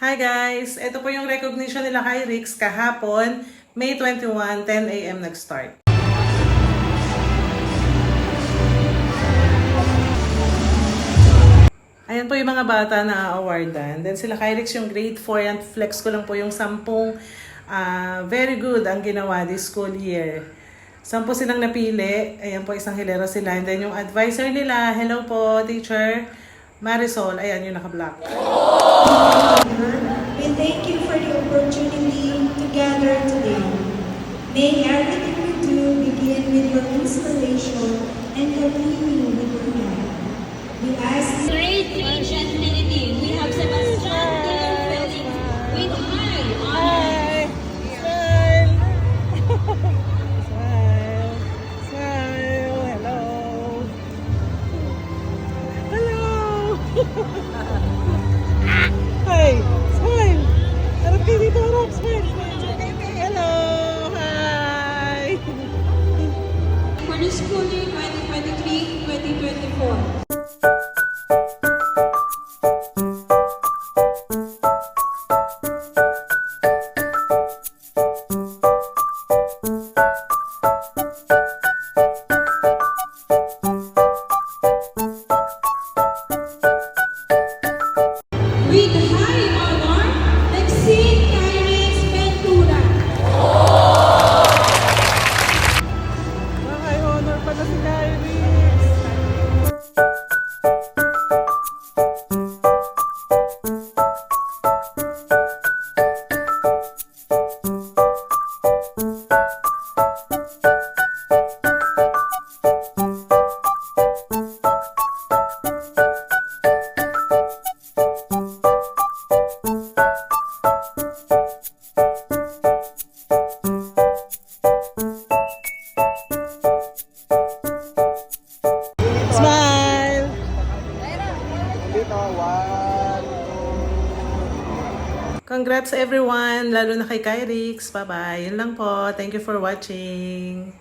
Hi guys! Ito po yung recognition nila kay Rix kahapon, May 21, 10 a.m. nag-start. Ayan po yung mga bata na awardan. Then sila kay Rix yung grade 4. Yan, flex ko lang po yung 10 very good ang ginawa this school year. 10 silang napili. Ayan po, isang hilera sila. And then yung advisor nila, hello po teacher Marisol. Ayan yung naka-black. We thank you for the opportunity to gather today. May everything we do begin with your inspiration and continue with your hand. We ask Grade 3 Gentility. We have Sebastian Dylan Felix with high honor. Smile! Smile! Smile! Hello! Hello! Hi! Smile! Harap kayo dito, harap! Smile! Smile! Hello! Hi! For the school year 2023-2024. With high honor, Lexine Kyrix Ventura. High honor pa na si Kyrix! Smile! Congrats everyone, lalo na kay Kyrix. Bye-bye. Yun lang po. Thank you for watching.